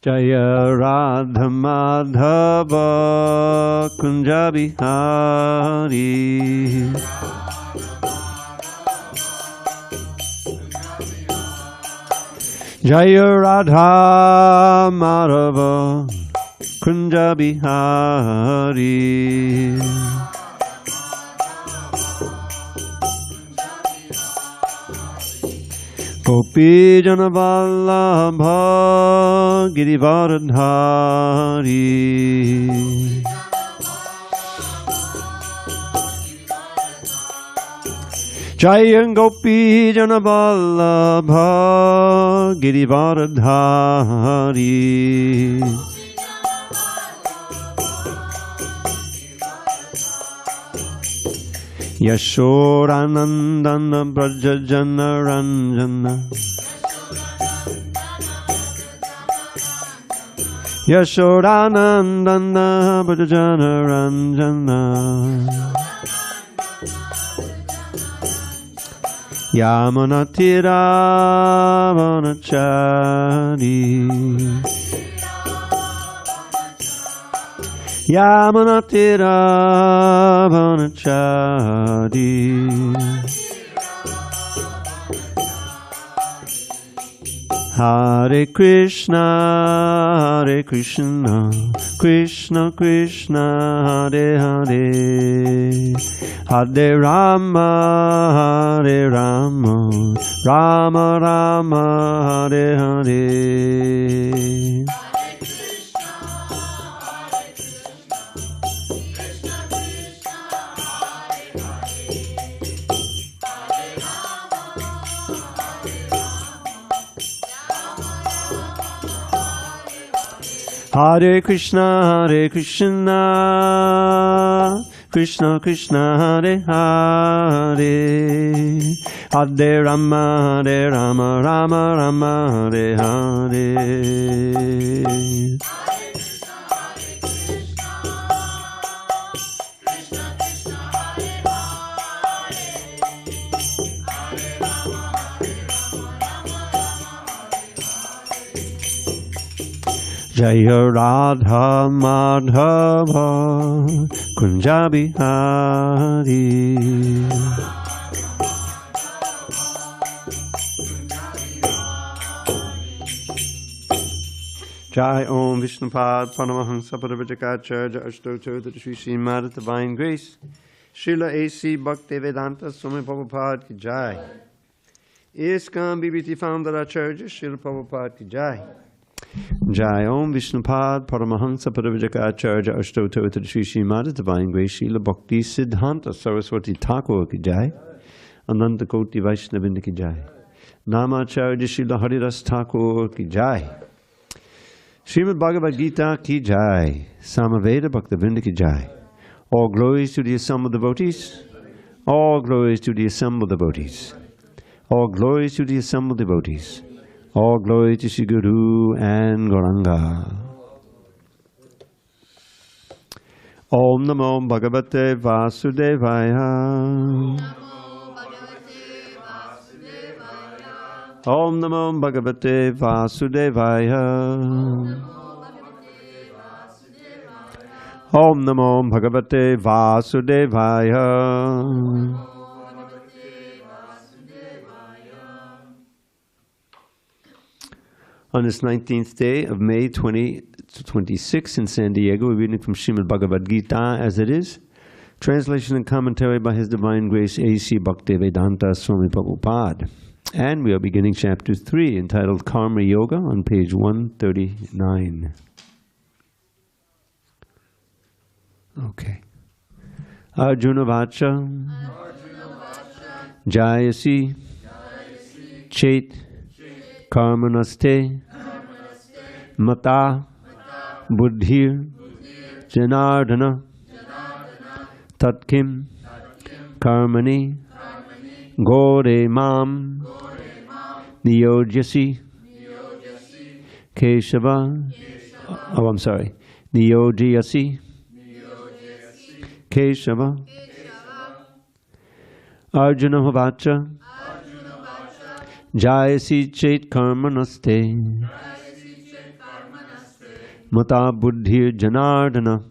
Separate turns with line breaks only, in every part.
Jaya Radha Madhava Kunja Bihari. Jaya Radha Madhava Kunja Bihari. Gopi Jana Vallabha Girivardhari. Jaya Gopi Jana Vallabha Girivardhari. Yashodanandana Brajajana Ranjana. Yashodanandana Brajajana Ranjana. Yamunatira Vanachari. Yamunatira Vanachari. Hare Krishna, Hare Krishna, Krishna Krishna, Hare Hare, Hare Rama, Hare Rama, Rama Rama, Hare Hare. Hare Krishna, Hare Krishna, Krishna Krishna, Hare Hare, Hare Rama, Hare Rama, Rama Rama, Hare Hare. Jaya Radha Madhava Kunja Bihari. Jai Om Vishnupad Paramahansa Paravajakacharya Ashtotoda Sri Srimad Divine Grace Srila A.C. Bhaktivedanta Swami Prabhupada Ki Jai. ISKCON BBT Founder Acharya Srila Prabhupada Ki Jai. Jai Om Vishnupad Paramahansa Paravajakacharya Ashtotoda Sri Srimad Divine Grace Srila Bhakti Siddhanta Saraswati Thakur Ki Jai. Ananta Koti Vaishnavinda Ki Jai. Namacharya Srila Haridas Thakur Ki Jai. Srimad Bhagavad Gita Ki Jai. Samaveda Bhaktavinda Ki Jai. All glories to the assembled devotees. All glories to the assembled devotees. All glories to the assembled devotees. All glory to Sri Guru and Gauranga. Om Namo Bhagavate Vasudevaya. Om Namo Bhagavate Vasudevaya. Om Namo Bhagavate Vasudevaya. On this 19th day of May 2026 in San Diego, we're reading from Srimad Bhagavad Gita as it is. Translation and commentary by His Divine Grace A.C. Bhaktivedanta Swami Prabhupada. And we are beginning chapter 3 entitled Karma Yoga on page 139. Okay. Arjuna Vacha Jayasi Chet Karmanaste Mata Buddhir Janardana Tatkim Karmani Gore Mam Niyojasi Keshava Niyojasi Keshava Arjuna Havacha Jayasi Chet Karmanaste Mata buddhir janardana.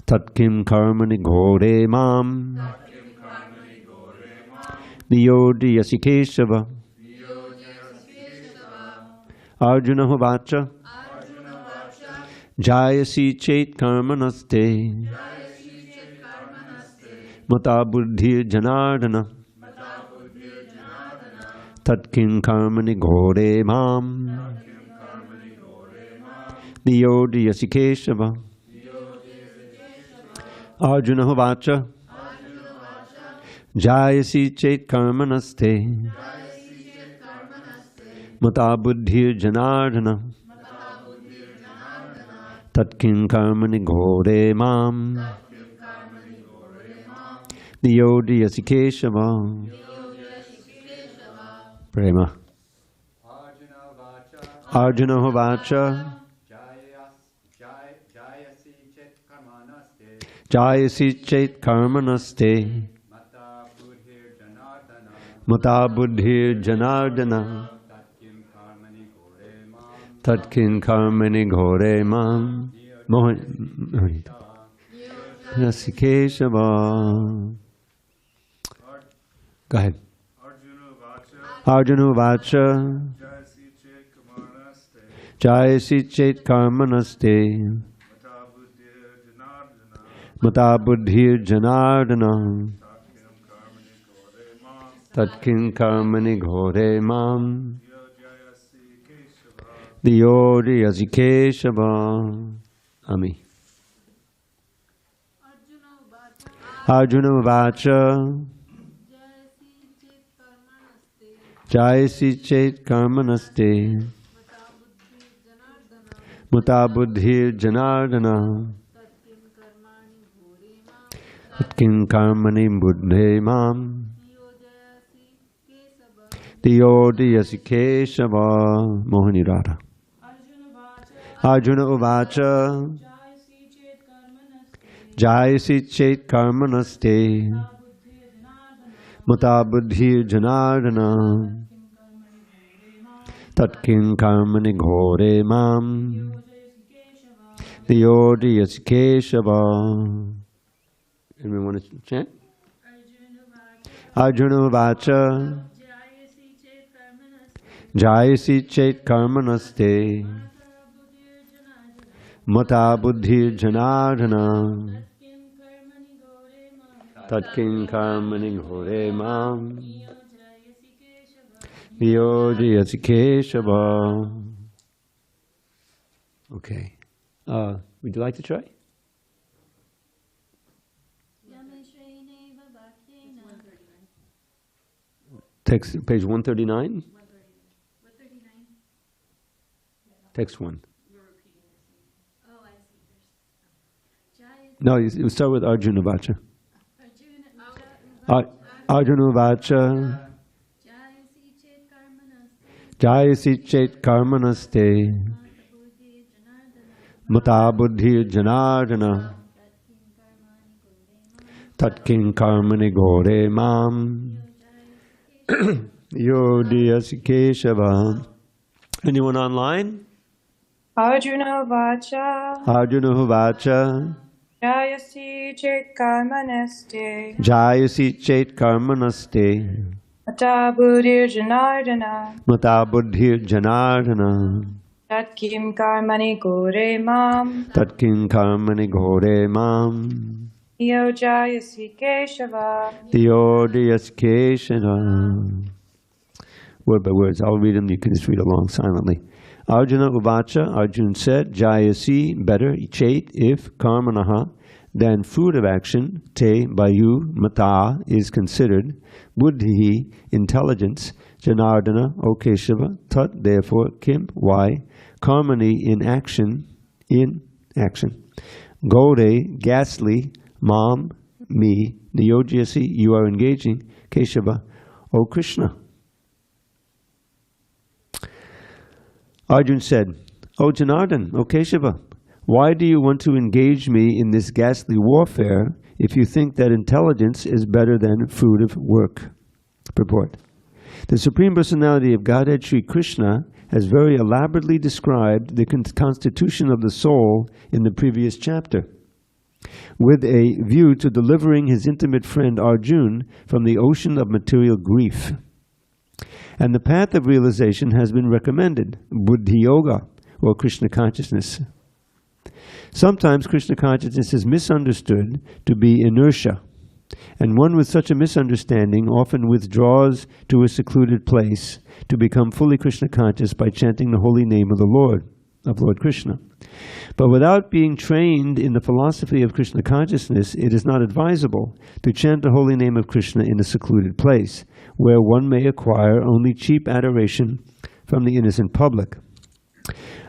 Tat kim karmani ghore mam. Niyodhyasi Keshava. Arjuna Hovacha. Jayasi chet karmanaste. Mata buddhir janardana. Tat kim karmani ghore mam. Niyodhyasi Keshava. Arjuna Hovacha. Jayasi chet karmanaste. Mata buddhir janardana. Tatkin karmani ghore mam. Niyodhyasi Keshava. Prema. Arjuna Hovacha. Jayasi chet karmanaste. Mata buddhir janardana. Tatkin karmani ghore mam. Niyodhyasi Keshava. Go ahead. Arjuna Vacha. Jayasi chet karmanaste. Mata buddhir janardana. Tatkin karmani ghore mam. Niyodhyasi Keshava. Ami. Arjuna Vacha. Jayasi chet karmanaste. Mata buddhir janardana. Tatkin karmani buddhe mam. Niyodhyasi Keshava. Mohani Radha. Arjuna Uvacha. Jayasi chet karmanaste. Mata buddhir janardana. Tatkin karmani ghore mam. Niyodhyasi Keshava. Anyone want to chant? Arjuna Vacha. Jayasi chet karmanaste. Mata buddhir janardana. Tatkin karmani ghore mam. Niyodhyasi Keshava. Okay. Would you like to try? Text, page 139. Text 1. No, you start with Arjuna Vacha. Arjuna Vacha. Jayasi chet karmanaste. Mata buddhir janardana. Tatkin karmani ghore mam. Niyodhyasi Keshava. Anyone online?
Arjuna Vacha.
Arjuna Vacha.
Jayasi chet karmanaste.
Jayasi chet karmanaste.
Mata buddhir janardana.
Mata buddhir janardana.
Tatkim karmani ghore mam.
Tatkin karmani ghore mam.
Niyodhyasi Keshava.
Niyodhyasi Keshava. Word by words. I'll read them. You can just read along silently. Arjuna Uvacha. Arjuna said, Jayasi, better, chet, if, karmanaha, than fruit of action, te, by you, mata, is considered, buddhi, intelligence, janardana, O Keshava, tat, therefore, kim, why, karmani, in action, gore, ghastly, mam, me, niyodhyasi, you are engaging, Keshava, O Krishna. Arjuna said, O Janardana, O Keshava, why do you want to engage me in this ghastly warfare if you think that intelligence is better than fruit of work? Purport. The Supreme Personality of Godhead, Sri Krishna, has very elaborately described the constitution of the soul in the previous chapter, with a view to delivering his intimate friend Arjuna from the ocean of material grief. And the path of realization has been recommended, Buddhi Yoga, or Krishna consciousness. Sometimes Krishna consciousness is misunderstood to be inertia, and one with such a misunderstanding often withdraws to a secluded place to become fully Krishna conscious by chanting the holy name of the Lord, of Lord Krishna. But without being trained in the philosophy of Krishna consciousness, it is not advisable to chant the holy name of Krishna in a secluded place, where one may acquire only cheap adoration from the innocent public.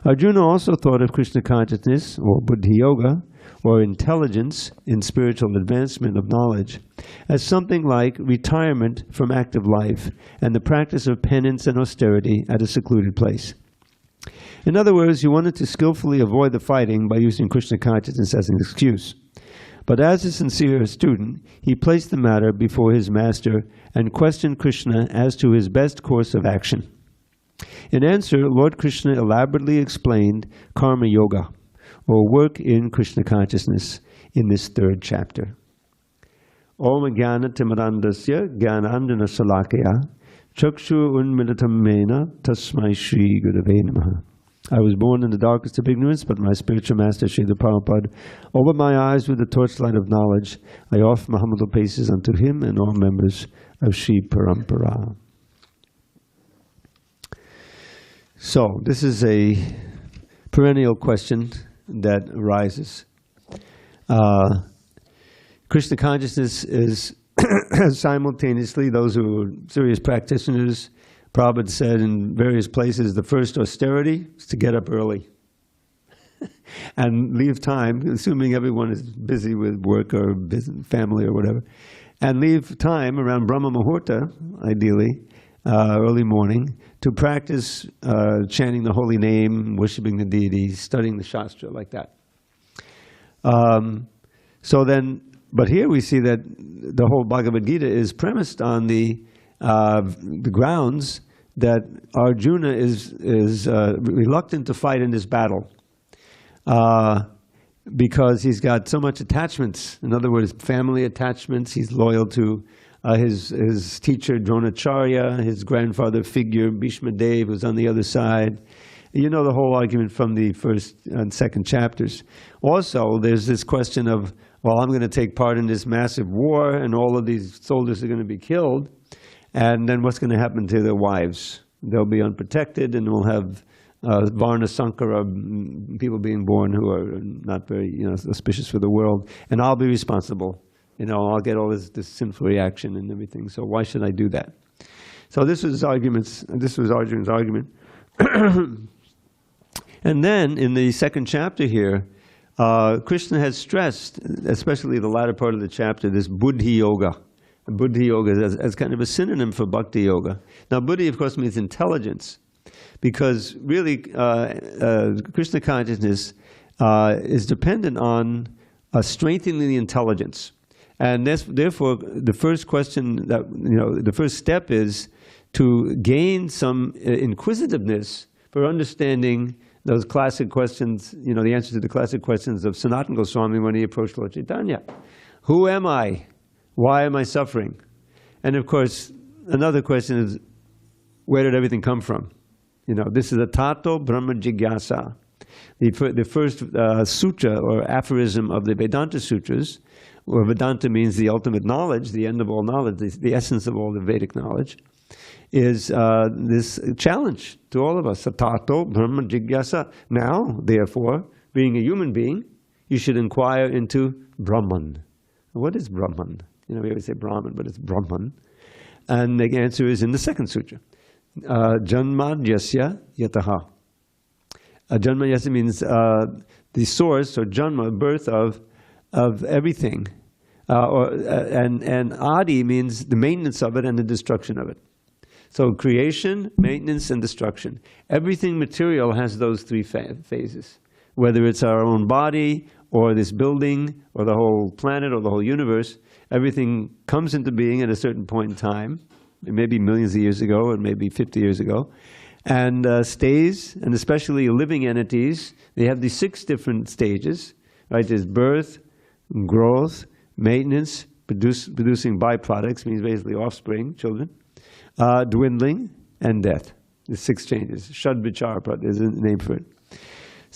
Arjuna also thought of Krishna consciousness, or Buddhi Yoga, or intelligence in spiritual advancement of knowledge, as something like retirement from active life and the practice of penance and austerity at a secluded place. In other words, he wanted to skillfully avoid the fighting by using Krishna consciousness as an excuse. But as a sincere student, he placed the matter before his master and questioned Krishna as to his best course of action. In answer, Lord Krishna elaborately explained Karma Yoga, or work in Krishna consciousness, in this third chapter. Om Jnana Timarandasya Jnanandana Salakaya Chakshu Unmilitam Mena Tasmai Shri Gurave Namaha. I was born in the darkest of ignorance, but my spiritual master, Srila Prabhupada, opened my eyes with the torchlight of knowledge. I offer my humble obeisances unto him and all members of Sri Parampara. So, this is a perennial question that arises. Krishna consciousness is simultaneously, those who are serious practitioners, Prabhupada said in various places, the first austerity is to get up early and leave time, assuming everyone is busy with work or family or whatever, and leave time around Brahma Muhurta, ideally, early morning, to practice chanting the holy name, worshiping the deity, studying the Shastra, like that. But here we see that the whole Bhagavad Gita is premised on the grounds that Arjuna is reluctant to fight in this battle because he's got so much attachments. In other words, family attachments. He's loyal to his teacher Dronacharya, his grandfather figure Bhishma Dev, who's on the other side. You know the whole argument from the first and second chapters. Also, there's this question of, well, I'm going to take part in this massive war, and all of these soldiers are going to be killed. And then what's going to happen to their wives? They'll be unprotected, and we'll have Varna Sankara, people being born who are not very auspicious for the world. And I'll be responsible. I'll get all this sinful reaction and everything. So why should I do that? So this was Arjuna's argument. And then in the second chapter here, Krishna has stressed, especially the latter part of the chapter, this Buddhi Yoga. Buddhi Yoga as kind of a synonym for Bhakti Yoga. Now, Buddhi, of course, means intelligence, because really Krishna consciousness is dependent on strengthening the intelligence. And therefore, the first question the first step is to gain some inquisitiveness for understanding those classic questions, the answers to the classic questions of Sanatana Goswami when he approached Lord Chaitanya. Who am I? Why am I suffering? And of course, another question is, where did everything come from? This is a tato brahma jigyasa. The first sutra or aphorism of the Vedanta sutras, where Vedanta means the ultimate knowledge, the end of all knowledge, the essence of all the Vedic knowledge, is this challenge to all of us. Tato brahma jigyasa. Now, therefore, being a human being, you should inquire into Brahman. What is Brahman? We always say Brahman, but it's Brahman. And the answer is in the second sutra. Janmadyasya yataha. Janmadyasya means the source, or janma, birth of everything. And adi means the maintenance of it and the destruction of it. So creation, maintenance, and destruction. Everything material has those three phases. Whether it's our own body, or this building, or the whole planet, or the whole universe, everything comes into being at a certain point in time, maybe millions of years ago, or maybe 50 years ago, and stays, and especially living entities, they have these 6 different stages, right? There's birth, growth, maintenance, producing byproducts, means basically offspring, children, dwindling, and death. The 6 changes. Shadvichara, there's a name for it.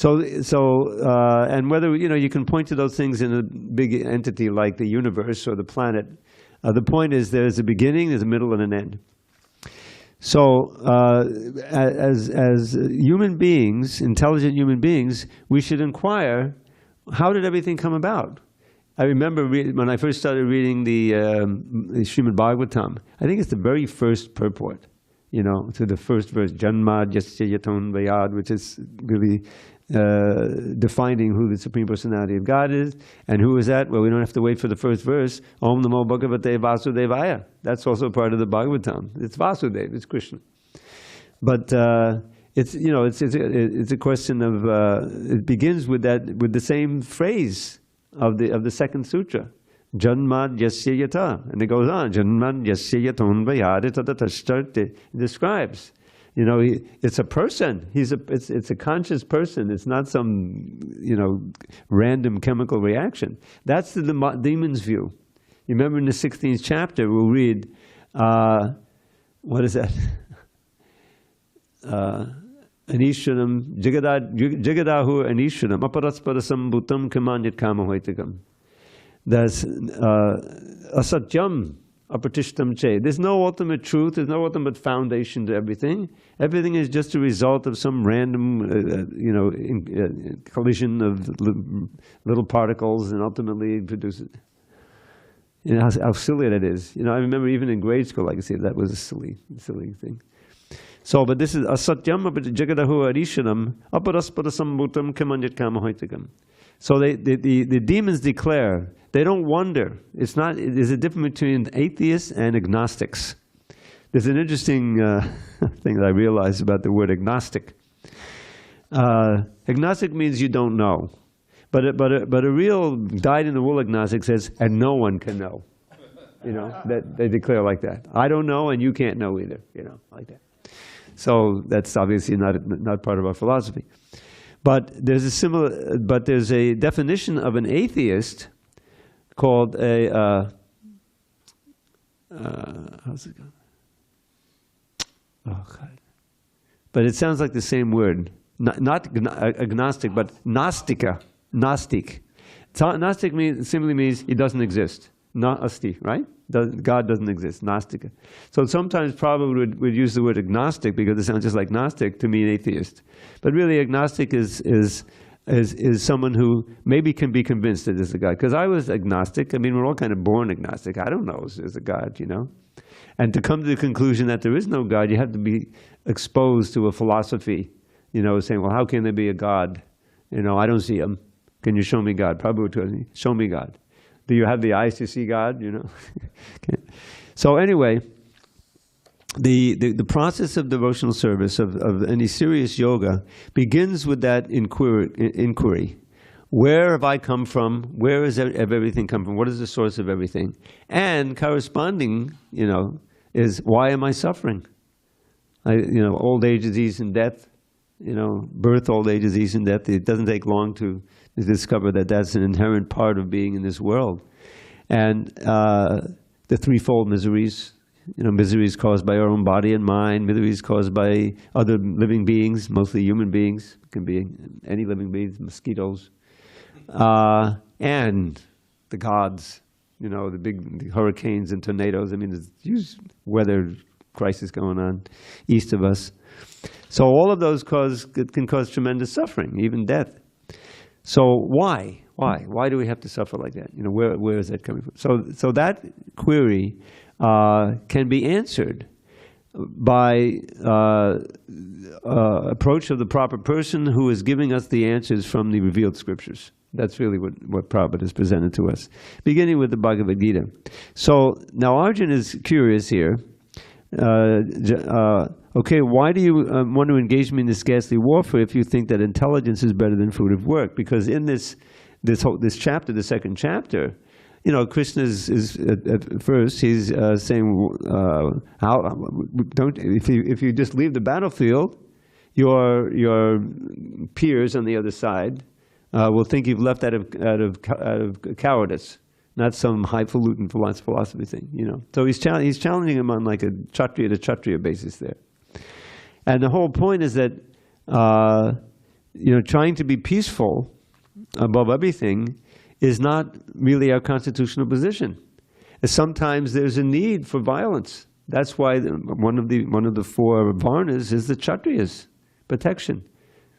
And whether, you can point to those things in a big entity like the universe or the planet, the point is there's a beginning, there's a middle, and an end. So, as human beings, intelligent human beings, we should inquire, how did everything come about? I remember when I first started reading the Srimad Bhagavatam, I think it's the very first purport, to the first verse, Janma Jasya Yaton Vayad, which is really defining who the Supreme Personality of God is. And who is that? Well, we don't have to wait for the first verse. Om Namo Bhagavate Vasudevaya. That's also part of the Bhagavatam. It's Vasudeva, it's Krishna. But it's a question of, it begins with the same phrase of the second sutra. Janmad Yasya Yata. And it goes on. Janmad Yasya Yaton Vayad Tatatashtarti. It describes. It's a person. It's a conscious person. It's not some, random chemical reaction. That's the demon's view. You remember in the 16th chapter, we'll read, what is that? Anishanam, Jagadahu Anishanam, Aparasparasam Bhutam Kamanyat Kamahoitakam. That's Asatyam. Apratishtam che. There's no ultimate truth, there's no ultimate foundation to everything. Everything is just a result of some random, collision of little particles, and ultimately produces. How silly that is. I remember even in grade school, I could say that was a silly thing. So, but this is asatyam jagadahu arishanam aparasparasam bhutam kamanyat kamahoitakam. So the demons declare, they don't wonder. There's a difference between atheists and agnostics. There's an interesting thing that I realized about the word agnostic. Agnostic means you don't know. But a real dyed-in-the-wool agnostic says, and no one can know. That they declare like that. I don't know, and you can't know either. Like that. So that's obviously not part of our philosophy. But there's a definition of an atheist called a how's it go? Oh God! But it sounds like the same word. Not agnostic, but Gnostica. Gnostic. Gnostic simply means it doesn't exist. Asti, right? God doesn't exist. Gnostica. So sometimes probably we'd use the word agnostic because it sounds just like Gnostic to mean atheist. But really, agnostic is someone who maybe can be convinced that there's a God. Because I was agnostic. I mean, we're all kind of born agnostic. I don't know if there's a God, And to come to the conclusion that there is no God, you have to be exposed to a philosophy, saying, well, how can there be a God? I don't see him. Can you show me God? Prabhu, show me God. Do you have the eyes to see God? Okay. So anyway, the process of devotional service, of any serious yoga, begins with that inquiry. Where have I come from? Where has everything come from? What is the source of everything? And corresponding, is why am I suffering? Old age, disease, and death. Birth, old age, disease, and death. It doesn't take long to discover that that's an inherent part of being in this world. And the threefold miseries, miseries caused by our own body and mind, miseries caused by other living beings, mostly human beings, can be any living beings, mosquitoes, and the gods, the big hurricanes and tornadoes. I mean, there's huge weather crisis going on east of us. So all of those can cause tremendous suffering, even death. So why? Why do we have to suffer like that? Where is that coming from? So that query can be answered by approach of the proper person who is giving us the answers from the revealed scriptures. That's really what Prabhupada has presented to us, beginning with the Bhagavad Gita. So now Arjuna is curious here. Okay, why do you want to engage me in this ghastly warfare if you think that intelligence is better than fruitive work? Because in this chapter, the second chapter, Krishna is at first he's saying, if you just leave the battlefield, your peers on the other side will think you've left out of cowardice, not some highfalutin philosophy thing. So he's challenging him on like a kshatriya to kshatriya basis there, and the whole point is that trying to be peaceful above everything is not really our constitutional position. Sometimes there's a need for violence. That's why one of the four varnas is the kshatriyas, protection,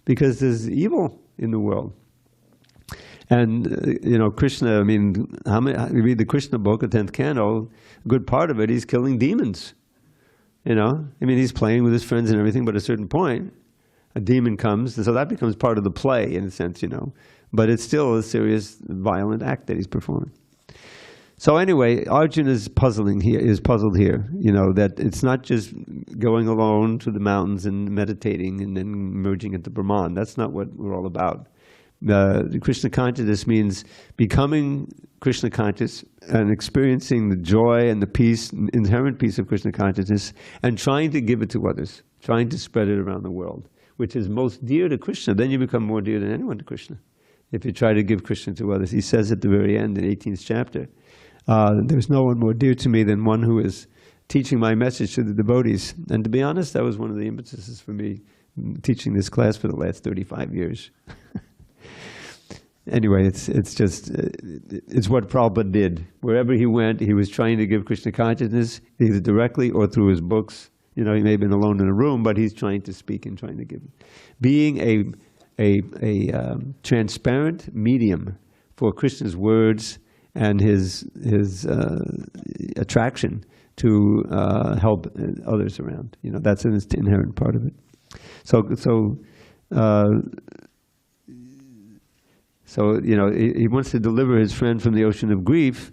because there's evil in the world. And Krishna, you read the Krishna book, the 10th canto, a good part of it, he's killing demons. He's playing with his friends and everything, but at a certain point, a demon comes, and so that becomes part of the play in a sense, But it's still a serious, violent act that he's performing. So anyway, Arjuna is puzzled here, that it's not just going alone to the mountains and meditating and then merging into Brahman. That's not what we're all about. Krishna consciousness means becoming Krishna conscious and experiencing the joy and the peace, inherent peace of Krishna consciousness, and trying to give it to others, trying to spread it around the world, which is most dear to Krishna. Then you become more dear than anyone to Krishna. If you try to give Krishna to others. He says at the very end, in 18th chapter, there's no one more dear to me than one who is teaching my message to the devotees. And to be honest, that was one of the impetuses for me teaching this class for the last 35 years. Anyway, it's what Prabhupada did. Wherever he went, he was trying to give Krishna consciousness, either directly or through his books. He may have been alone in a room, but he's trying to speak and trying to give. Being a transparent medium for Krishna's words and his attraction to help others around. That's an inherent part of it. So he wants to deliver his friend from the ocean of grief,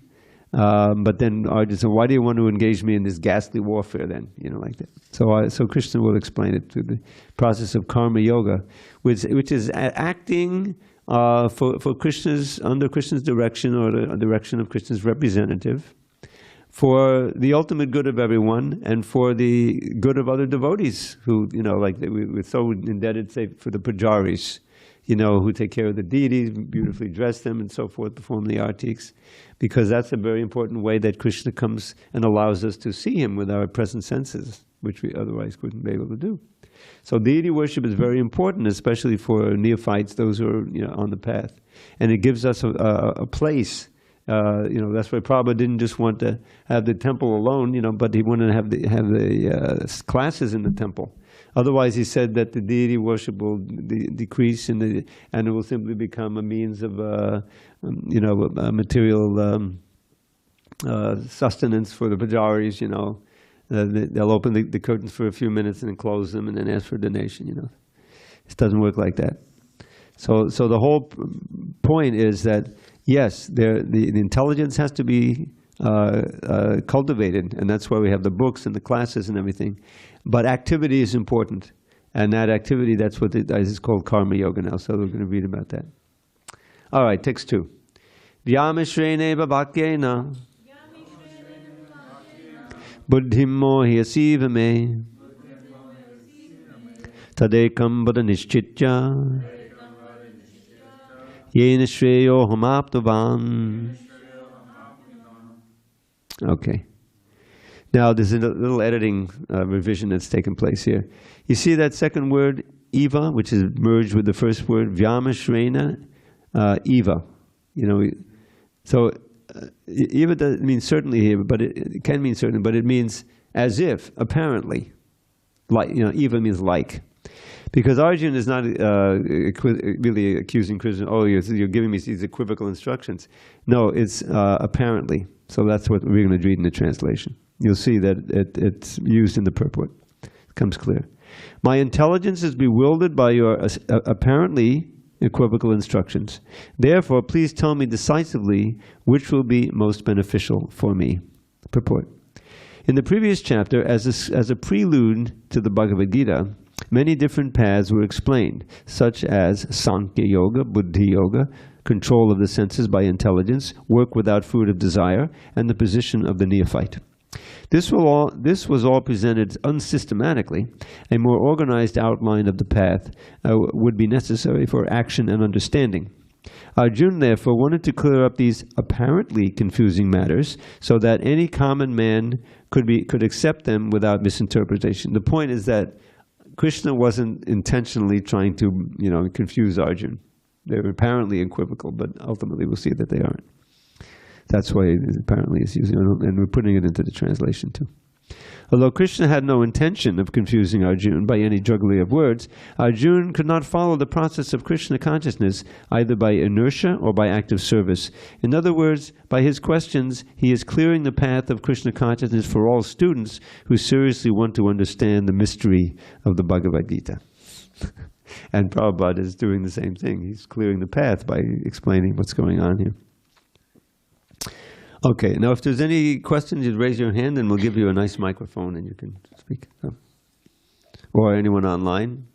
but then Arjuna said, why do you want to engage me in this ghastly warfare then? Like that. So Krishna will explain it through the process of karma yoga, which is acting for Krishna's, under Krishna's direction or the direction of Krishna's representative, for the ultimate good of everyone and for the good of other devotees who, we're so indebted, say, for the pujaris, who take care of the deities, beautifully dress them and so forth, perform the artiks, because that's a very important way that Krishna comes and allows us to see him with our present senses, which we otherwise couldn't be able to do. So deity worship is very important, especially for neophytes, those who are on the path. And it gives us a place. That's why Prabhupada didn't just want to have the temple alone, but he wanted to have the classes in the temple. Otherwise, he said that the deity worship will decrease, and it will simply become a means of, material sustenance for the pujaris. They'll open the curtains for a few minutes and then close them, and then ask for a donation. It doesn't work like that. So the whole point is that yes, the intelligence has to be cultivated, and that's why we have the books and the classes and everything. But activity is important, and that activity, that's what is called karma yoga now. So we're going to read about that. All right, text 2. Vyamishrene bhavakyena buddhim mohyasiva me tadekam vada nishchitya yena shreyo hamaptavan. Okay. Now, there's a little editing revision that's taken place here. You see that second word, eva, which is merged with the first word, vyamashrena, eva. So eva doesn't mean certainly here, but it can mean certainly, but it means as if, apparently. Like, eva means like. Because Arjuna is not really accusing Krishna, oh, you're giving me these equivocal instructions. No, it's apparently. So that's what we're going to read in the translation. You'll see that it's used in the purport. It comes clear. My intelligence is bewildered by your apparently equivocal instructions. Therefore, please tell me decisively which will be most beneficial for me. Purport. In the previous chapter, as a prelude to the Bhagavad Gita, many different paths were explained, such as Sankhya Yoga, Buddhi Yoga, control of the senses by intelligence, work without food of desire, and the position of the neophyte. This was all presented unsystematically. A more organized outline of the path would be necessary for action and understanding. Arjuna, therefore, wanted to clear up these apparently confusing matters so that any common man could accept them without misinterpretation. The point is that Krishna wasn't intentionally trying to, confuse Arjuna. They're apparently equivocal, but ultimately we'll see that they aren't. That's why apparently it's using, and we're putting it into the translation too. Although Krishna had no intention of confusing Arjuna by any jugglery of words, Arjuna could not follow the process of Krishna consciousness either by inertia or by active service. In other words, by his questions, he is clearing the path of Krishna consciousness for all students who seriously want to understand the mystery of the Bhagavad Gita. And Prabhupada is doing the same thing. He's clearing the path by explaining what's going on here. Okay, now if there's any questions, you'd raise your hand and we'll give you a nice microphone and you can speak. Or anyone online,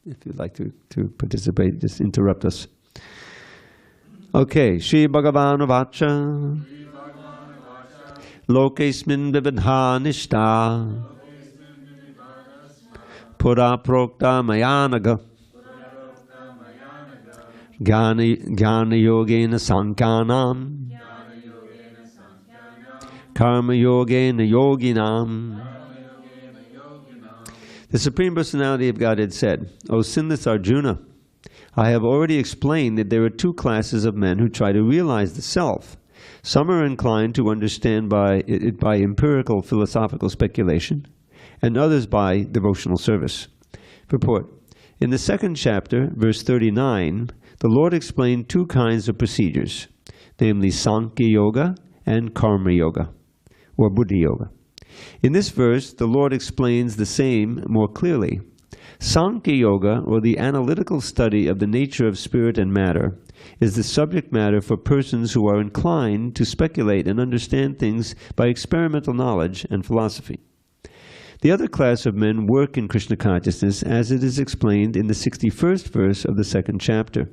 if you'd like to participate, just interrupt us. Okay, Shri Bhagavan Vacha Lokesmin Vibidha Nishta Pura Prokta Mayanaga Jnana Yogena Sankyanam Karma Yogena Yoginam. The Supreme Personality of Godhead said, O sinless Arjuna, I have already explained that there are two classes of men who try to realize the self. Some are inclined to understand by empirical philosophical speculation, and others by devotional service. Purport. In the second chapter, verse 39, the Lord explained two kinds of procedures, namely Sankhya Yoga and Karma Yoga, or Buddhi Yoga. In this verse, the Lord explains the same more clearly. Sankhya Yoga, or the analytical study of the nature of spirit and matter, is the subject matter for persons who are inclined to speculate and understand things by experimental knowledge and philosophy. The other class of men work in Krishna consciousness as it is explained in the 61st verse of the second chapter.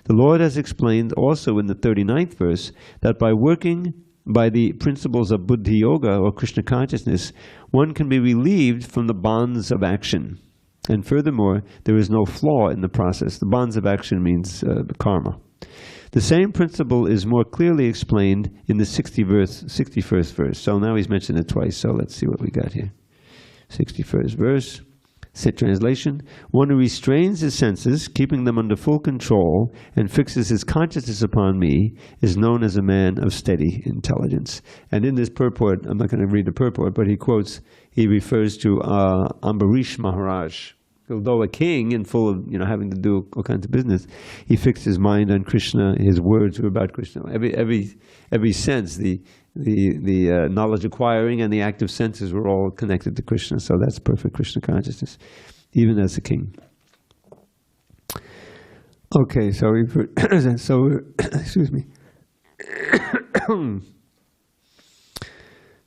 The Lord has explained also in the 39th verse that by working by the principles of Buddhi Yoga or Krishna consciousness, one can be relieved from the bonds of action. And furthermore, there is no flaw in the process. The bonds of action means karma. The same principle is more clearly explained in the 61st verse. So now he's mentioned it twice, so let's see what we got here. 61st verse. Translation, one who restrains his senses, keeping them under full control, and fixes his consciousness upon me, is known as a man of steady intelligence. And in this purport, I'm not going to read the purport, but he refers to Ambarish Maharaj. Although a king and full of, having to do all kinds of business, he fixed his mind on Krishna. His words were about Krishna. Every sense, the knowledge acquiring and the active senses were all connected to Krishna. So that's perfect Krishna consciousness, even as a king. Okay, so excuse me.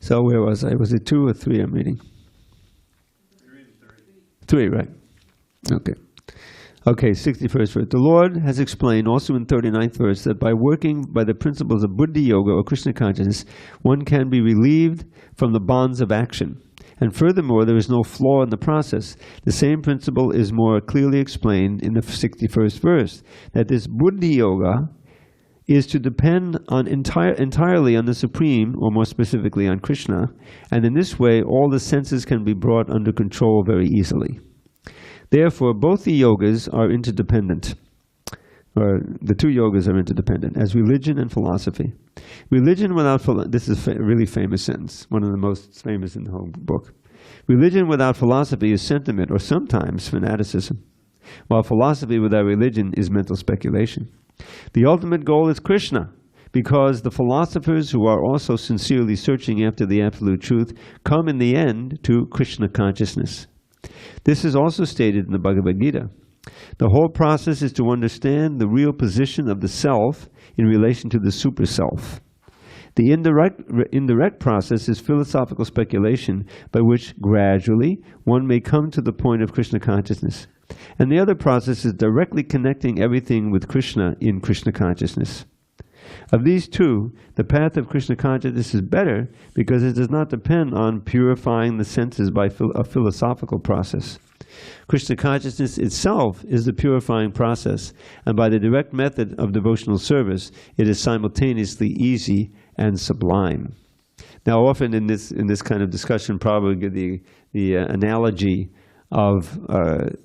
So where was I? Was it 2 or 3 I'm reading? 3, right? Okay. Okay, 61st verse. The Lord has explained also in 39th verse that by working by the principles of Buddhi Yoga or Krishna consciousness, one can be relieved from the bonds of action. And furthermore, there is no flaw in the process. The same principle is more clearly explained in the 61st verse, that this Buddhi Yoga is to depend on entirely on the Supreme, or more specifically on Krishna, and in this way all the senses can be brought under control very easily. Therefore, both the yogas are interdependent, or the two yogas are interdependent, as religion and philosophy. Religion without philosophy, this is a really famous sentence, one of the most famous in the whole book. Religion without philosophy is sentiment, or sometimes fanaticism, while philosophy without religion is mental speculation. The ultimate goal is Krishna, because the philosophers who are also sincerely searching after the absolute truth come in the end to Krishna consciousness. This is also stated in the Bhagavad Gita. The whole process is to understand the real position of the self in relation to the super self. The indirect process is philosophical speculation by which gradually one may come to the point of Krishna consciousness. And the other process is directly connecting everything with Krishna in Krishna consciousness. Of these two, the path of Krishna consciousness is better because it does not depend on purifying the senses by a philosophical process. Krishna consciousness itself is the purifying process, and by the direct method of devotional service, it is simultaneously easy and sublime. Now, often in this kind of discussion, probably give the analogy of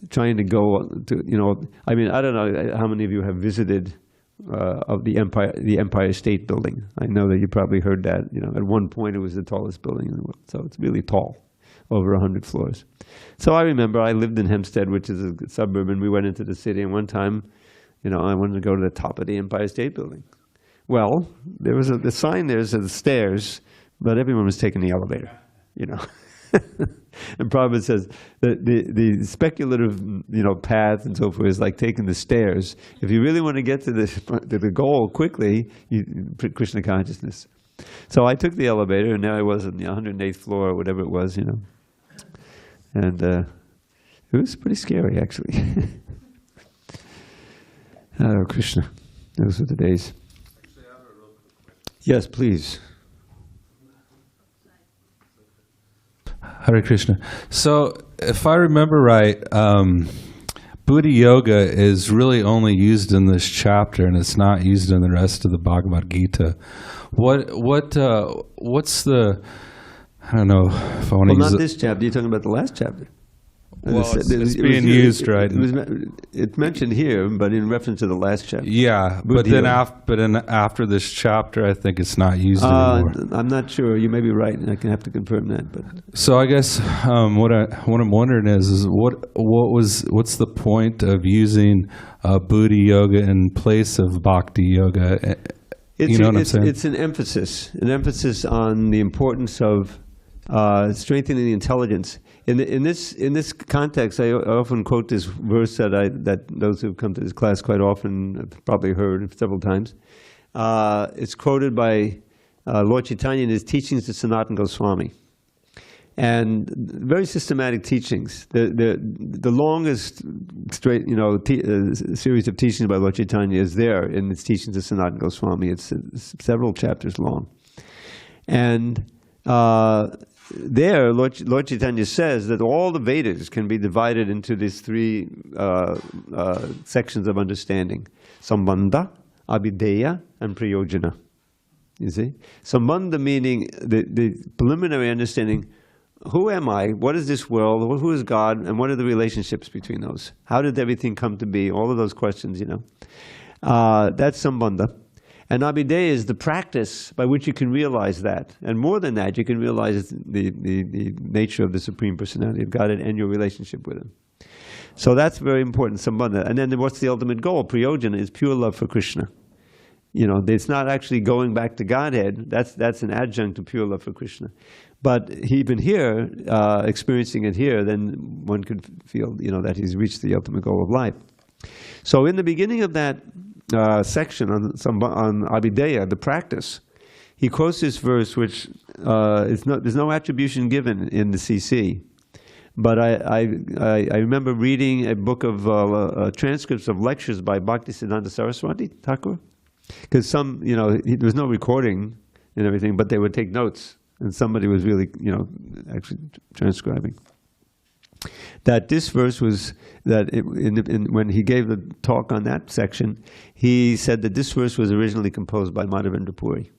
trying to go to, I mean, I don't know how many of you have visited of the Empire State Building. I know that you probably heard that. At one point it was the tallest building in the world, so it's really tall, over 100 floors. So I remember I lived in Hempstead, which is a suburb, and we went into the city, and one time, I wanted to go to the top of the Empire State Building. Well, there was the sign there said stairs, but everyone was taking the elevator, And Prabhupada says that the speculative, path and so forth is like taking the stairs. If you really want to get to the goal quickly, you put Krishna consciousness. So I took the elevator, and now I was on the 108th floor or whatever it was, And it was pretty scary, actually. Oh, Krishna. Those were the days.
Actually, I have a real quick question.
Yes, please.
Hare Krishna. So, if I remember right, Buddha Yoga is really only used in this chapter, and it's not used in the rest of the Bhagavad Gita. What's the? I don't know if I want to use
Well, not
it.
this chapter. You're talking about the last chapter.
Well, it's being used, right?
It's mentioned here, but in reference to the last chapter.
Yeah,
Buddha
but then
Yoga.
after this chapter, I think it's not used anymore.
I'm not sure. You may be right, and I can have to confirm that. But
So I guess what I'm wondering is what's the point of using Buddha Yoga in place of Bhakti Yoga? You know what I'm saying?
It's an emphasis on the importance of strengthening the intelligence. In this context, I often quote this verse that those who have come to this class quite often have probably heard several times. It's quoted by Lord Chaitanya in his teachings to Sanatana Goswami, and very systematic teachings. The longest straight series of teachings by Lord Chaitanya is there in his teachings to Sanatana Goswami. It's several chapters long, and there, Lord Chaitanya says that all the Vedas can be divided into these three sections of understanding: Sambandha, Abhideya, and Prayojana. You see? Sambandha meaning the preliminary understanding, who am I, what is this world, who is God, and what are the relationships between those? How did everything come to be? All of those questions, That's Sambandha. And Abhideya is the practice by which you can realize that. And more than that, you can realize the nature of the Supreme Personality of Godhead and your relationship with Him. So that's very important, Sambandha. And then what's the ultimate goal? Prayojana is pure love for Krishna. It's not actually going back to Godhead. That's an adjunct to pure love for Krishna. But even here, experiencing it here, then one could feel, that he's reached the ultimate goal of life. So in the beginning of that section on Abhideya, the practice, he quotes this verse, which there's no attribution given in the CC, but I remember reading a book of transcripts of lectures by Bhaktisiddhanta Saraswati Thakur, because there was no recording and everything, but they would take notes, and somebody was really actually transcribing. That this verse was when he gave the talk on that section, he said that this verse was originally composed by Madhavendra Puri.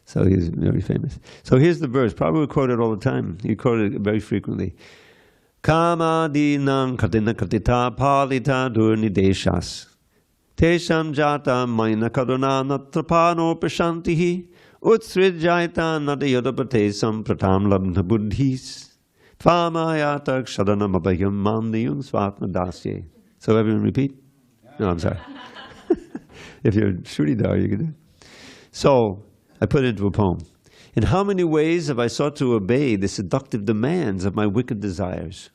So he's very famous. So here's the verse. Prabhupada quoted all the time. He quoted it very frequently. Kama dinam katina katita palita durnideshas tesham jata maina karuna natrapano prashantihi utsrijaita nadayodapate sampratam labna buddhis. So everyone repeat? No, I'm sorry. If you're Shuridhar, you can do it. So I put it into a poem. In how many ways have I sought to obey the seductive demands of my wicked desires?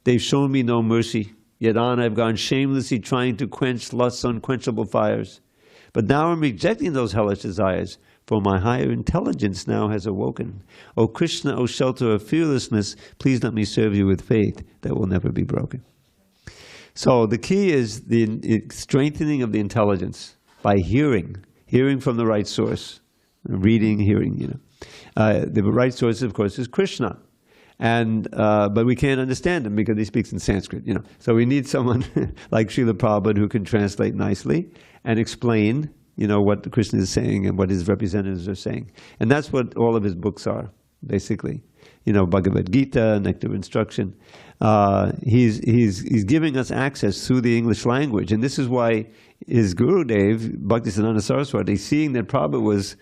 They've shown me no mercy, yet on I've gone shamelessly trying to quench lust's unquenchable fires. But now I'm rejecting those hellish desires, for my higher intelligence now has awoken. O Krishna, O shelter of fearlessness, please let me serve you with faith that will never be broken. So the key is the strengthening of the intelligence by hearing from the right source, reading, hearing. The right source, of course, is Krishna, but we can't understand him because he speaks in Sanskrit. So we need someone like Srila Prabhupada who can translate nicely and explain, what Krishna is saying and what his representatives are saying, and that's what all of his books are, basically. Bhagavad Gita, Nectar Instruction. He's giving us access through the English language, and this is why his Gurudev, Bhaktisiddhanta Saraswati, seeing that Prabhupada was,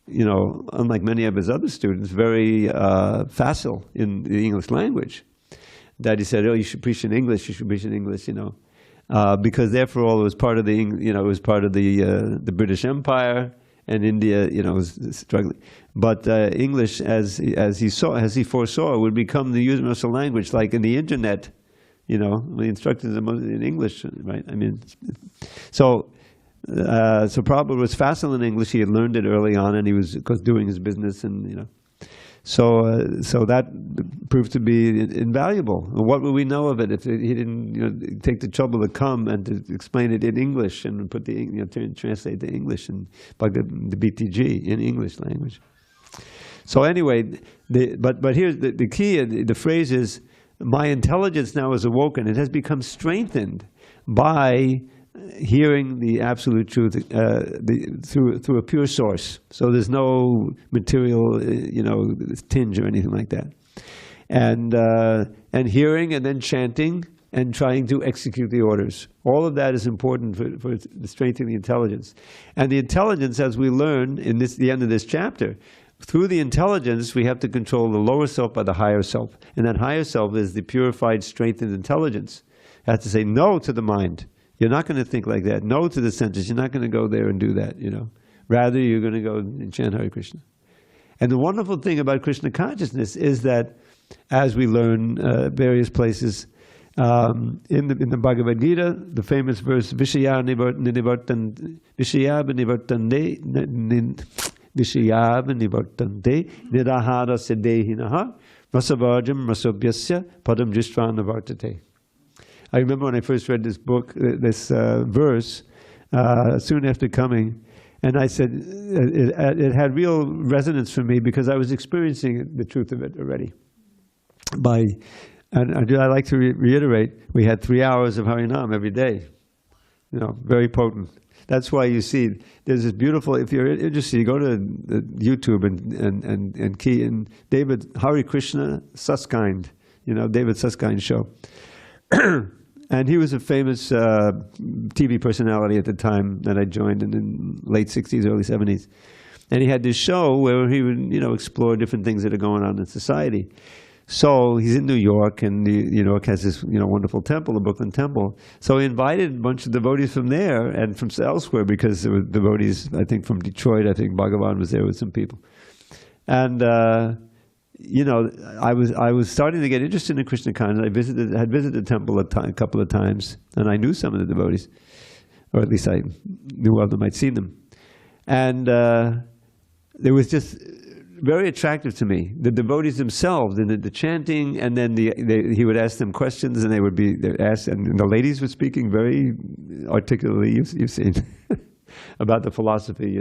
unlike many of his other students, very facile in the English language, that he said, "Oh, you should preach in English. You should preach in English." Because after all, it was part of the British Empire. And India, was struggling. But English, as he foresaw, would become the universal language. Like in the internet, the instructions are in English, right? So Prabhupada was facile in English. He had learned it early on, and he was, of course, doing his business, and so that proved to be invaluable. What would we know of it if he didn't take the trouble to come and to explain it in English and put translate the English and the BTG in English language? So anyway, but here's the key. The phrase is, "My intelligence now is awoken." It has become strengthened by hearing the absolute truth through a pure source. So there's no material, tinge or anything like that. And hearing and then chanting and trying to execute the orders. All of that is important for strengthening the intelligence. And the intelligence, as we learn in the end of this chapter, through the intelligence, we have to control the lower self by the higher self. And that higher self is the purified, strengthened intelligence. You have to say no to the mind. You're not going to think like that. No to the senses. You're not going to go there and do that, Rather, you're going to go and chant Hare Krishna. And the wonderful thing about Krishna consciousness is that, as we learn various places, in the Bhagavad Gita, the famous verse, Vishaya nivartante nirahara siddhehinaha rasavajam rasobhyasya padam jishva navartate. I remember when I first read this book, this verse, soon after coming, and I said it had real resonance for me because I was experiencing the truth of it already. And I like to reiterate, we had 3 hours of Harinam every day, very potent. That's why you see there's this beautiful. If you're interested, you go to YouTube and key in David Hare Krishna Suskind, David Suskind show. And he was a famous TV personality at the time that I joined in the late 60s, early 70s. And he had this show where he would, explore different things that are going on in society. So he's in New York, and New York has this, wonderful temple, the Brooklyn Temple. So he invited a bunch of devotees from there and from elsewhere, because there were devotees, I think, from Detroit. I think Bhagavan was there with some people. And I was starting to get interested in Krishna consciousness. I had visited the temple a couple of times, and I knew some of the devotees, or at least I knew of them. I'd seen them, and it was just very attractive to me. The devotees themselves, and the chanting, and then he would ask them questions, and they would be asked, and the ladies were speaking very articulately. You've seen about the philosophy,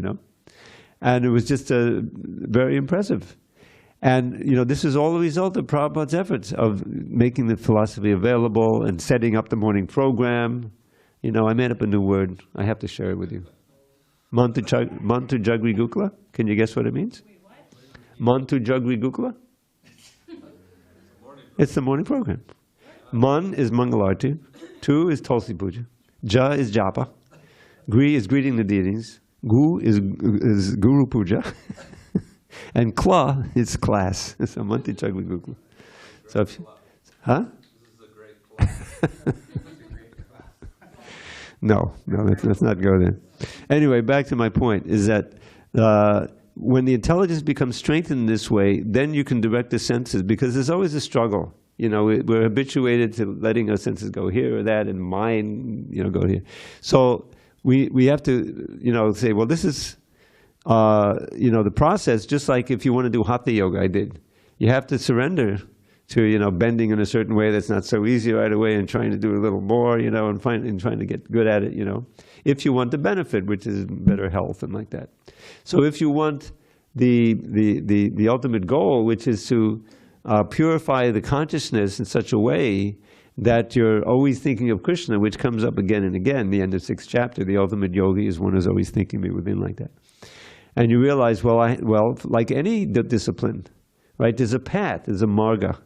and it was just very impressive. And this is all the result of Prabhupada's efforts of making the philosophy available and setting up the morning program. I made up a new word. I have to share it with you. Mantu Jagri Gukla. Can you guess what it means? Mantu Jagri Gukla. It's the morning program. Man is Mangalarti. Tu is Tulsi Puja. Ja is Japa. Gri is greeting the deities. Gu is Guru Puja. And Kla is class. So Mantu Jagri Gukla. So, huh? This is a great class. No, let's not go there. Anyway, back to my point, is that when the intelligence becomes strengthened in this way, then you can direct the senses, because there's always a struggle. We're habituated to letting our senses go here or that, and mind, go here. So we have to, say, well, this is, the process, just like if you want to do Hatha Yoga, I did. You have to surrender bending in a certain way that's not so easy right away, and trying to do a little more, and trying to get good at it, if you want the benefit, which is better health and like that. So if you want the ultimate goal, which is to purify the consciousness in such a way that you're always thinking of Krishna, which comes up again and again. The end of 6th chapter, the ultimate yogi is one who's always thinking me within like that. And you realize, like any discipline, right? There's a path, there's a marga.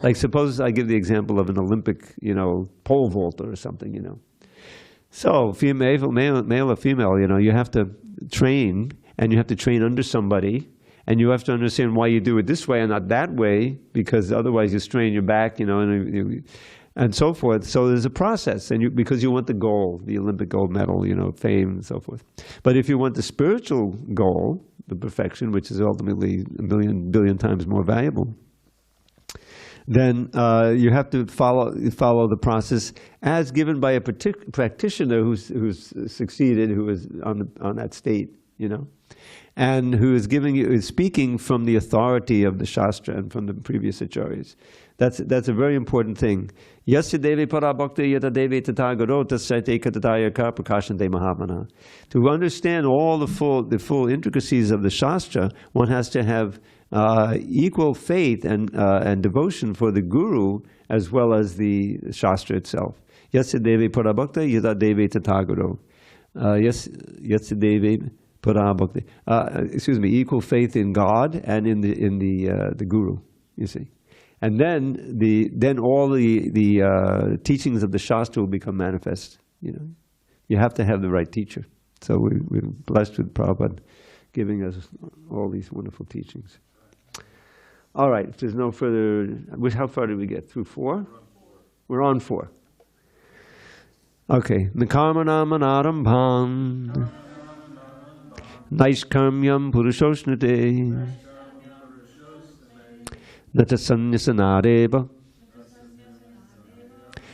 Like suppose I give the example of an Olympic, pole vaulter or something, So male or female, you have to train, and you have to train under somebody. And you have to understand why you do it this way and not that way, because otherwise you strain your back, and so forth. So there's a process, and because you want the goal, the Olympic gold medal, fame and so forth. But if you want the spiritual goal, the perfection, which is ultimately a billion times more valuable, then you have to follow the process as given by a particular practitioner who's succeeded, who is on that state, and who is speaking from the authority of the Shastra and from the previous acharyas. That's a very important thing. Yasya devi para bhakti yata devi tatagaro tasyate katatayaka prakashante mahamana. To understand all the full intricacies of the Shastra, one has to have equal faith and devotion for the Guru as well as the Shastra itself. Yasya devi para bhakti yata devi tatagaro. Yasya devi para bhakti. Equal faith in God and in the Guru. You see. And then all the teachings of the Shastra will become manifest. You have to have the right teacher. So we're blessed with Prabhupada giving us all these wonderful teachings. All right, if there's no further, how far did we get? Through 4? We're on 4. Okay. Nikarmana manarambham naishkarmyam purushoshnate Nata sanyasanareva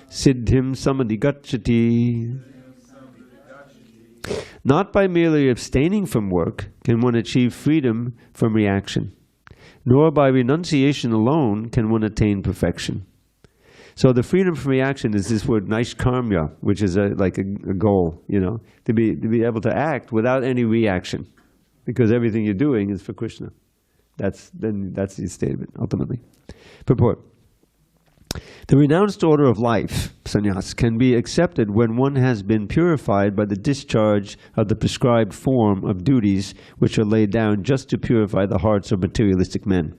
siddhim samadhigacchati. Not by merely abstaining from work can one achieve freedom from reaction, nor by renunciation alone can one attain perfection. So the freedom from reaction is this word naishkarmya, which is like a goal, to be able to act without any reaction, because everything you're doing is for Krishna. That's the statement, ultimately. Purport. The renounced order of life, sannyas, can be accepted when one has been purified by the discharge of the prescribed form of duties which are laid down just to purify the hearts of materialistic men.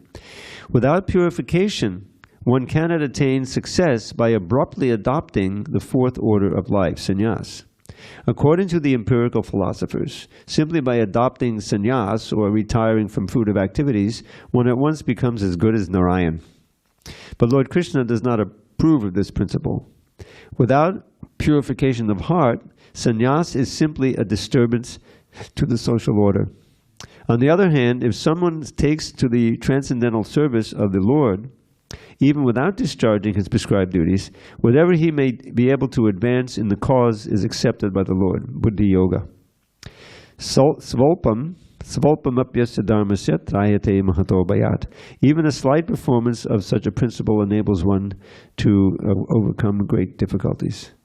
Without purification, one cannot attain success by abruptly adopting the 4th order of life, sannyas. According to the empirical philosophers, simply by adopting sannyas or retiring from fruitive activities, one at once becomes as good as Narayan. But Lord Krishna does not approve of this principle. Without purification of heart, sannyas is simply a disturbance to the social order. On the other hand, if someone takes to the transcendental service of the Lord, even without discharging his prescribed duties, whatever he may be able to advance in the cause is accepted by the Lord. Buddhi Yoga. Svalpam apyasya dharmasya trayate mahato bhayat. Even a slight performance of such a principle enables one to overcome great difficulties.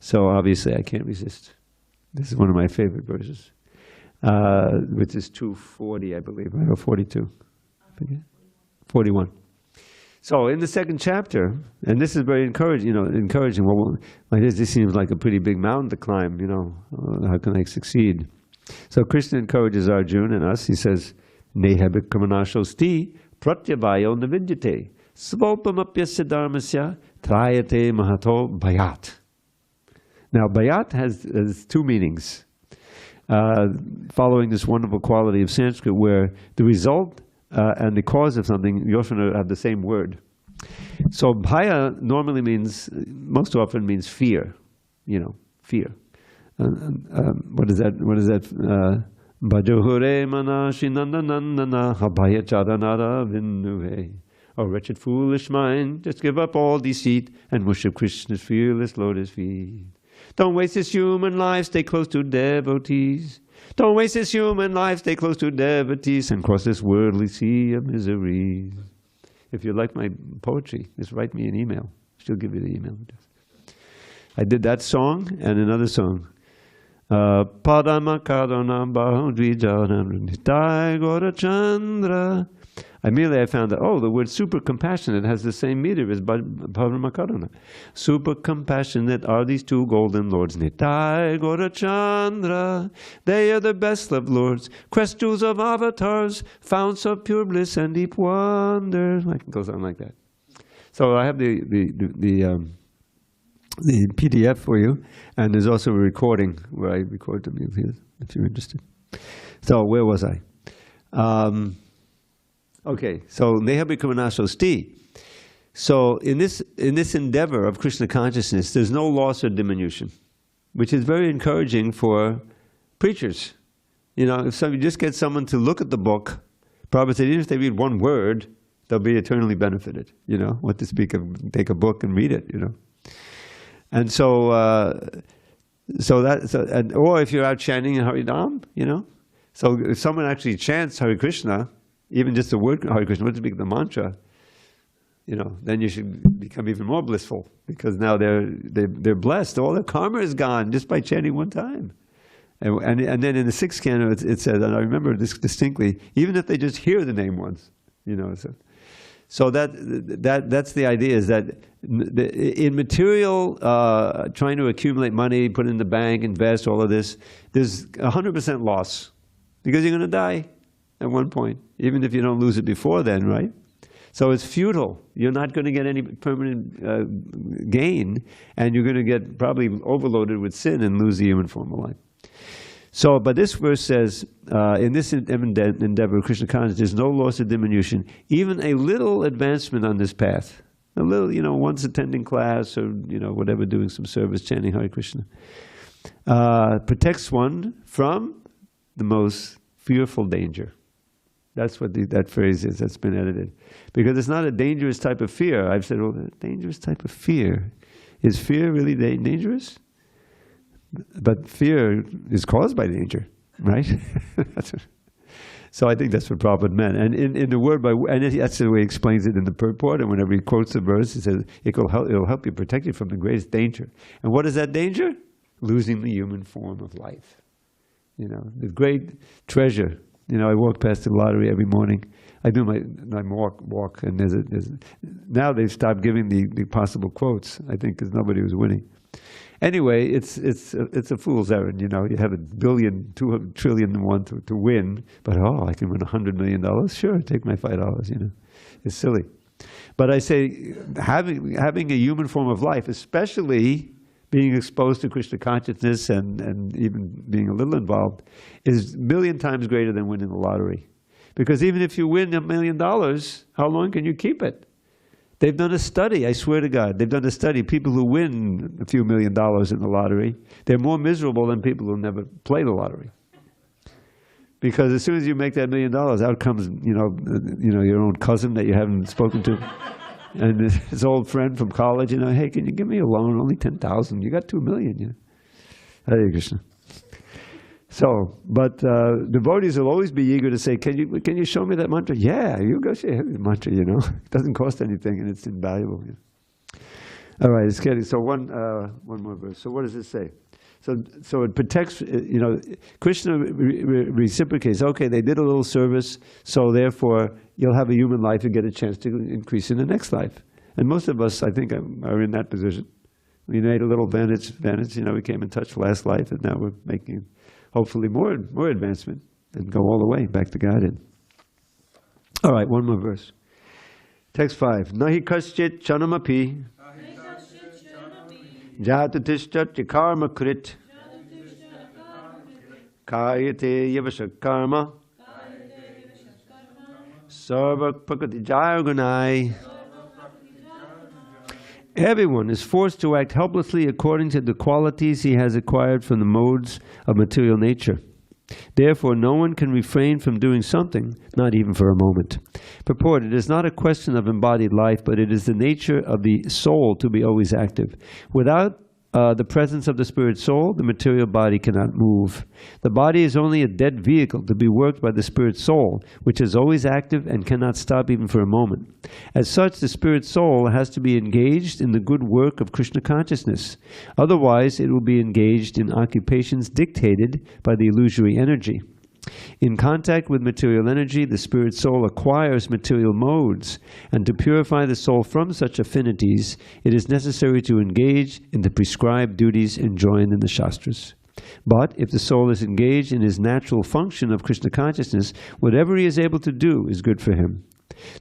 So obviously I can't resist. This is one of my favorite verses, which is 240, I believe, right? Or 42. I forget. 41. So in the 2nd chapter, and this is very encouraging. Well, this seems like a pretty big mountain to climb. How can I succeed? So Krishna encourages Arjuna and us. He says, "Nehabik kamanashosti pratyavayo navidyate svalpamapyasya dharmasya trayate mahato bhayat." Now, bhayat has 2 meanings. Following this wonderful quality of Sanskrit, where the result and the cause of something, you often have the same word. So bhaya normally most often means fear, fear. What is that? Bhajohure manashi nandanandana habhaya charanara vinnuhe. Oh, wretched foolish mind, just give up all deceit and worship Krishna's fearless lotus feet. Don't waste this human life, stay close to devotees. Don't waste this human life, stay close to devotees and cross this worldly sea of misery. If you like my poetry, just write me an email. She'll give you the email address. I did that song and another song. Padama Kadonam Bahudvijanam Gora Chandra. Immediately I found that, oh, the word super compassionate has the same meter as Padama Kadona. Super compassionate are these two golden lords. Nitai Gora Chandra. They are the best loved lords, crest jewels of avatars, founts of pure bliss and deep wonder. It goes on like that. So I have the PDF for you, and there's also a recording where I record them if you're interested. So where was I? Okay, so Nehabhikamanashosti. So in this endeavor of Krishna consciousness, there's no loss or diminution, which is very encouraging for preachers. You know, if you just get someone to look at the book, Prabhupada said, even if they read one word, they'll be eternally benefited. You know, what to speak of, take a book and read it, you know. And so, or if you're out chanting Haridam, you know. So if someone actually chants Hare Krishna, even just the word Hare Krishna, what to speak the mantra, you know, then you should become even more blissful, because now they're blessed. All their karma is gone just by chanting one time. And then in the 6th canto it says, and I remember this distinctly, even if they just hear the name once, you know. So that's the idea, is that in material, trying to accumulate money, put it in the bank, invest, all of this, there's 100% loss, because you're going to die at one point, even if you don't lose it before then, right? So it's futile. You're not going to get any permanent gain, and you're going to get probably overloaded with sin and lose the human form of life. So, but this verse says, in this endeavor of Krishna consciousness, there's no loss or diminution, even a little advancement on this path. A little, you know, once attending class or, you know, whatever, doing some service, chanting Hare Krishna, protects one from the most fearful danger. That's what that phrase is that's been edited. Because it's not a dangerous type of fear. I've said, well, a dangerous type of fear. Is fear really dangerous? But fear is caused by danger, right? So I think that's what Prabhupada meant. And in the word, and that's the way he explains it in the purport. And whenever he quotes the verse, he says, it'll help you, protect you from the greatest danger. And what is that danger? Losing the human form of life. You know, the great treasure. You know, I walk past the lottery every morning. I do my walk, and now they've stopped giving the possible quotes, I think, because nobody was winning. Anyway, it's a fool's errand, you know. You have $1 billion, $2 trillion and one to win, but I can win $100 million. Sure, take my $5. You know, it's silly. But I say having a human form of life, especially being exposed to Krishna consciousness and even being a little involved, is a million times greater than winning the lottery. Because even if you win $1 million, how long can you keep it? They've done a study, I swear to God, they've done a study. People who win a few $1 million in the lottery, they're more miserable than people who never play the lottery. Because as soon as you make that $1 million, out comes, you know, your own cousin that you haven't spoken to, and his old friend from college, you know, hey, can you give me a loan? Only 10,000. You got $2 million. You know? Hare Krishna. So, but devotees will always be eager to say, can you show me that mantra? Yeah, you go say the mantra, you know. It doesn't cost anything and it's invaluable. You know? All right, it's getting, so one more verse. So what does it say? So it protects, you know, Krishna reciprocates. Okay, they did a little service, so therefore you'll have a human life and get a chance to increase in the next life. And most of us, I think, are in that position. We made a little advantage, you know, we came in touch last life, and now we're making hopefully more advancement and go all the way back to Godhead. All right, one more verse. Text 5. Nahi kaschit chanamapi jatatishtat yakarma krit kayate yavashak karma sarva prakati jayagunai. Everyone is forced to act helplessly according to the qualities he has acquired from the modes of material nature. Therefore, no one can refrain from doing something, not even for a moment. Purport: it is not a question of embodied life, but it is the nature of the soul to be always active. Without the presence of the spirit soul, the material body cannot move. The body is only a dead vehicle to be worked by the spirit soul, which is always active and cannot stop even for a moment. As such, the spirit soul has to be engaged in the good work of Krishna consciousness. Otherwise, it will be engaged in occupations dictated by the illusory energy. In contact with material energy, the spirit soul acquires material modes, and to purify the soul from such affinities, it is necessary to engage in the prescribed duties enjoined in the Shastras. But if the soul is engaged in his natural function of Krishna consciousness, whatever he is able to do is good for him.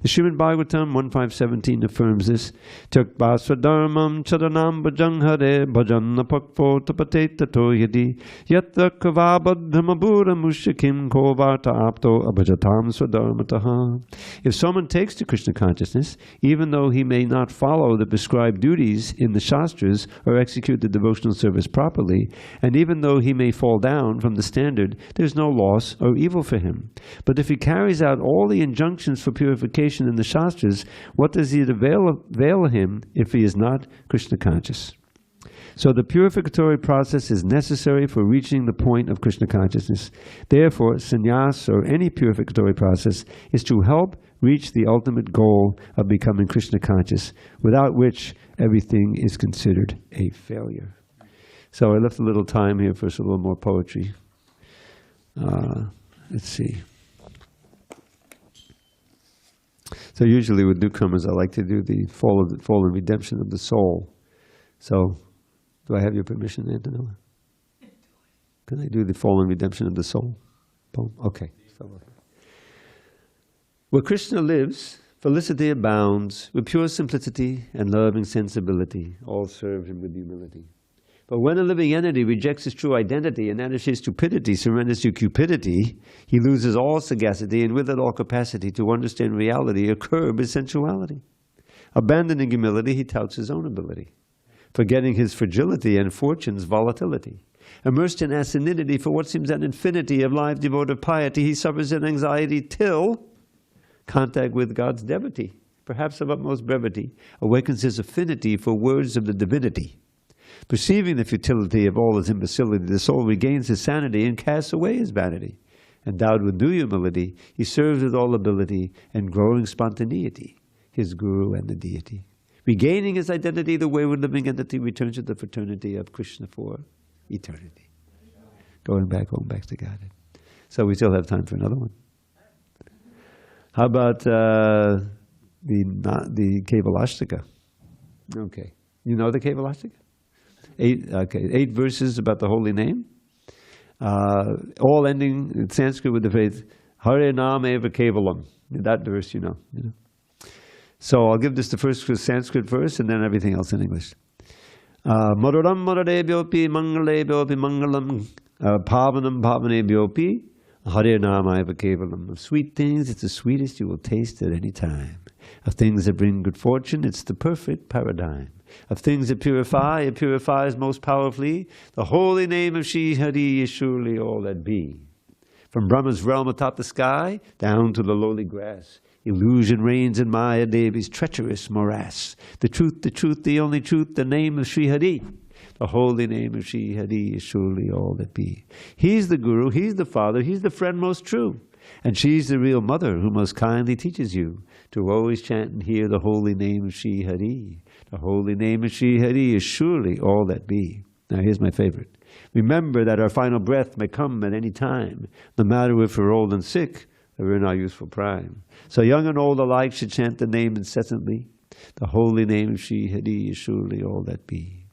The Srimad Bhagavatam 1.5.17 affirms this. Tyakva swadharmam charanam bhajang hare bhajanna pakpo tapate tato yadi yatra kava baddhamabura mushakim kovarta apto abhajatam swadharmataha. If someone takes to Krishna consciousness, even though he may not follow the prescribed duties in the Shastras or execute the devotional service properly, and even though he may fall down from the standard, there is no loss or evil for him. But if he carries out all the injunctions for purification in the Shastras, what does it avail him if he is not Krishna conscious? So the purificatory process is necessary for reaching the point of Krishna consciousness. Therefore, sannyas or any purificatory process is to help reach the ultimate goal of becoming Krishna conscious, without which everything is considered a failure. So I left a little time here for a little more poetry. Let's see. So usually with newcomers, I like to do the fall and redemption of the soul. So, do I have your permission, Antonella? Can I do the fall and redemption of the soul? Okay. Where Krishna lives, felicity abounds. With pure simplicity and loving sensibility, all serve him with humility. But when a living entity rejects his true identity and out of his stupidity surrenders to cupidity, he loses all sagacity and with it all capacity to understand reality or curb his sensuality. Abandoning humility, he touts his own ability, forgetting his fragility and fortune's volatility. Immersed in asininity for what seems an infinity of life devoted piety, he suffers in anxiety till contact with God's devotee, perhaps of utmost brevity, awakens his affinity for words of the divinity. Perceiving the futility of all his imbecility, the soul regains his sanity and casts away his vanity. Endowed with due humility, he serves with all ability and growing spontaneity his guru and the deity. Regaining his identity, the wayward living entity returns to the fraternity of Krishna for eternity. Going back to Godhead. So we still have time for another one. How about the Kevalashtaka? Okay. You know the Kevalashtaka? 8 verses about the holy name, all ending in Sanskrit with the phrase Hare Nam Eva Kevalam. That verse you know. So I'll give this the first Sanskrit verse and then everything else in English. Maduram Madadebyopi Mangalebyopi Mangalam Pavanam Pavanebyopi Hare Nam Eva Kevalam. Of sweet things, it's the sweetest you will taste at any time. Of things that bring good fortune, it's the perfect paradigm. Of things that purify, it purifies most powerfully. The holy name of Shri Hari is surely all that be. From Brahma's realm atop the sky, down to the lowly grass, illusion reigns in Maya Devi's treacherous morass. The truth, the only truth, the name of Shri Hari. The holy name of Shri Hari is surely all that be. He's the Guru, he's the Father, he's the friend most true. And she's the real mother who most kindly teaches you to always chant and hear the holy name of Shri Hari. The holy name of Shri Hari is surely all that be. Now here's my favorite. Remember that our final breath may come at any time, no matter if we're old and sick or we're in our youthful prime. So young and old alike should chant the name incessantly. The holy name of Shri Hari is surely all that be.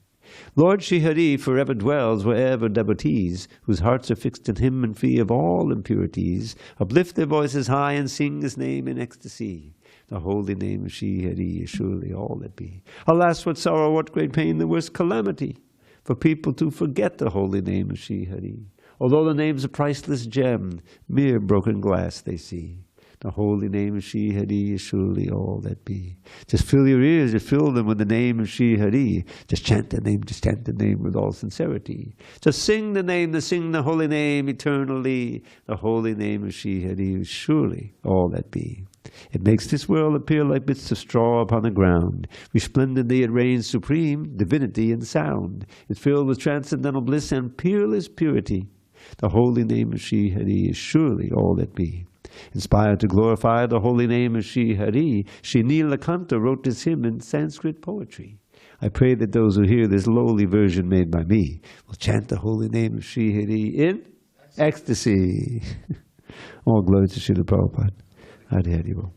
Lord Shri Hari forever dwells wherever devotees, whose hearts are fixed in him and free of all impurities, uplift their voices high and sing his name in ecstasy. The holy name of Shri Hari is surely all that be. Alas, what sorrow, what great pain, the worst calamity, for people to forget the holy name of Shri Hari. Although the name's a priceless gem, mere broken glass they see. The holy name of Shri Hari is surely all that be. Just fill your ears, just fill them with the name of Shri Hari. Just chant the name with all sincerity. Just sing the holy name eternally. The holy name of Shri Hari is surely all that be. It makes this world appear like bits of straw upon the ground. Resplendently it reigns supreme, divinity and sound. It's filled with transcendental bliss and peerless purity. The holy name of Shri Hari is surely all that be. Inspired to glorify the holy name of Shri Hari, Shri Nilakanta wrote this hymn in Sanskrit poetry. I pray that those who hear this lowly version made by me will chant the holy name of Shri Hari in ecstasy. All glory to Srila Prabhupada. Hare Hare Bol.